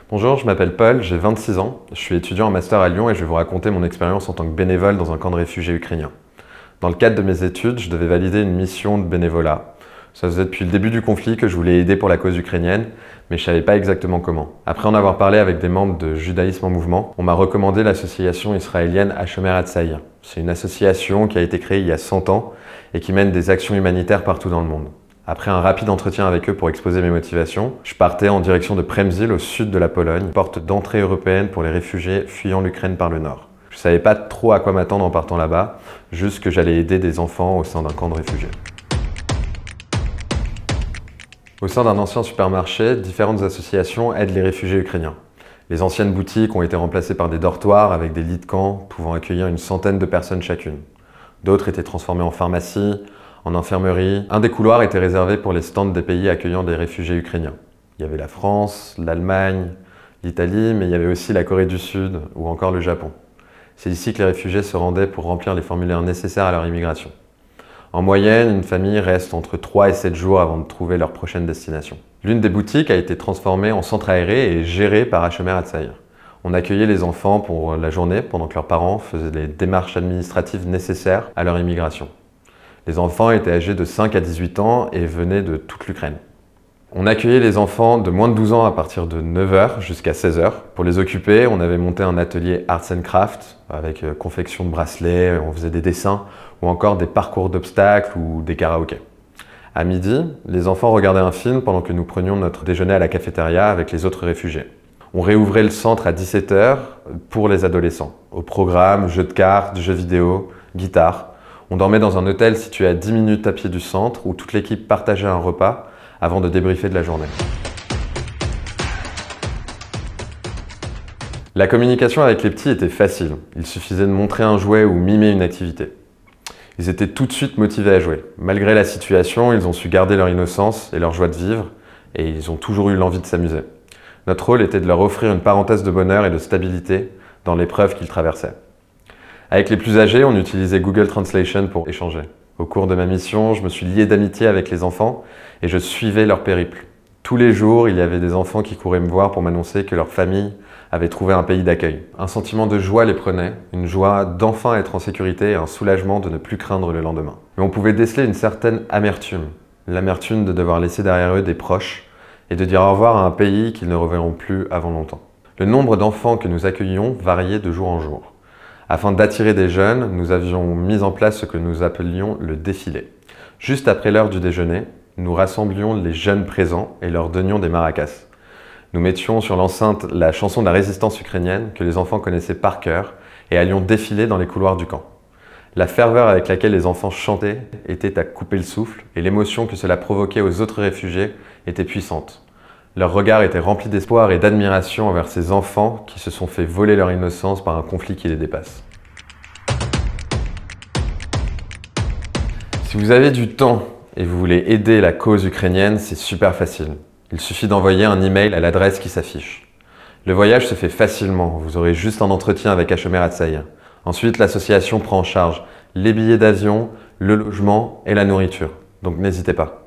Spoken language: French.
Bonjour, je m'appelle Paul, j'ai 26 ans, je suis étudiant en master à Lyon et je vais vous raconter mon expérience en tant que bénévole dans un camp de réfugiés ukrainiens. Dans le cadre de mes études, je devais valider une mission de bénévolat. Ça faisait depuis le début du conflit que je voulais aider pour la cause ukrainienne, mais je ne savais pas exactement comment. Après en avoir parlé avec des membres de Judaïsme en Mouvement, on m'a recommandé l'association israélienne Hashomer Hatzair. C'est une association qui a été créée il y a 100 ans et qui mène des actions humanitaires partout dans le monde. Après un rapide entretien avec eux pour exposer mes motivations, je partais en direction de Przemyśl, au sud de la Pologne, porte d'entrée européenne pour les réfugiés fuyant l'Ukraine par le nord. Je ne savais pas trop à quoi m'attendre en partant là-bas, juste que j'allais aider des enfants au sein d'un camp de réfugiés. Au sein d'un ancien supermarché, différentes associations aident les réfugiés ukrainiens. Les anciennes boutiques ont été remplacées par des dortoirs avec des lits de camp pouvant accueillir une centaine de personnes chacune. D'autres étaient transformées en pharmacie, en infirmerie. Un des couloirs était réservé pour les stands des pays accueillant des réfugiés ukrainiens. Il y avait la France, l'Allemagne, l'Italie, mais il y avait aussi la Corée du Sud ou encore le Japon. C'est ici que les réfugiés se rendaient pour remplir les formulaires nécessaires à leur immigration. En moyenne, une famille reste entre 3 et 7 jours avant de trouver leur prochaine destination. L'une des boutiques a été transformée en centre aéré et gérée par Hashomer Hatzair. On accueillait les enfants pour la journée pendant que leurs parents faisaient les démarches administratives nécessaires à leur immigration. Les enfants étaient âgés de 5 à 18 ans et venaient de toute l'Ukraine. On accueillait les enfants de moins de 12 ans à partir de 9 h jusqu'à 16 h. Pour les occuper, on avait monté un atelier Arts and Craft avec confection de bracelets, on faisait des dessins ou encore des parcours d'obstacles ou des karaokés. À midi, les enfants regardaient un film pendant que nous prenions notre déjeuner à la cafétéria avec les autres réfugiés. On réouvrait le centre à 17 h pour les adolescents. Au programme, jeux de cartes, jeux vidéo, guitare. On dormait dans un hôtel situé à 10 minutes à pied du centre où toute l'équipe partageait un repas avant de débriefer de la journée. La communication avec les petits était facile. Il suffisait de montrer un jouet ou mimer une activité. Ils étaient tout de suite motivés à jouer. Malgré la situation, ils ont su garder leur innocence et leur joie de vivre et ils ont toujours eu l'envie de s'amuser. Notre rôle était de leur offrir une parenthèse de bonheur et de stabilité dans l'épreuve qu'ils traversaient. Avec les plus âgés, on utilisait Google Translation pour échanger. Au cours de ma mission, je me suis lié d'amitié avec les enfants et je suivais leur périple. Tous les jours, il y avait des enfants qui couraient me voir pour m'annoncer que leur famille avait trouvé un pays d'accueil. Un sentiment de joie les prenait, une joie d'enfin être en sécurité et un soulagement de ne plus craindre le lendemain. Mais on pouvait déceler une certaine amertume. L'amertume de devoir laisser derrière eux des proches et de dire au revoir à un pays qu'ils ne reverront plus avant longtemps. Le nombre d'enfants que nous accueillions variait de jour en jour. Afin d'attirer des jeunes, nous avions mis en place ce que nous appelions le défilé. Juste après l'heure du déjeuner, nous rassemblions les jeunes présents et leur donnions des maracas. Nous mettions sur l'enceinte la chanson de la résistance ukrainienne que les enfants connaissaient par cœur et allions défiler dans les couloirs du camp. La ferveur avec laquelle les enfants chantaient était à couper le souffle et l'émotion que cela provoquait aux autres réfugiés était puissante. Leur regard était rempli d'espoir et d'admiration envers ces enfants qui se sont fait voler leur innocence par un conflit qui les dépasse. Si vous avez du temps et vous voulez aider la cause ukrainienne, c'est super facile. Il suffit d'envoyer un email à l'adresse qui s'affiche. Le voyage se fait facilement, vous aurez juste un entretien avec Hashomer Hatzair. Ensuite, l'association prend en charge les billets d'avion, le logement et la nourriture. Donc n'hésitez pas.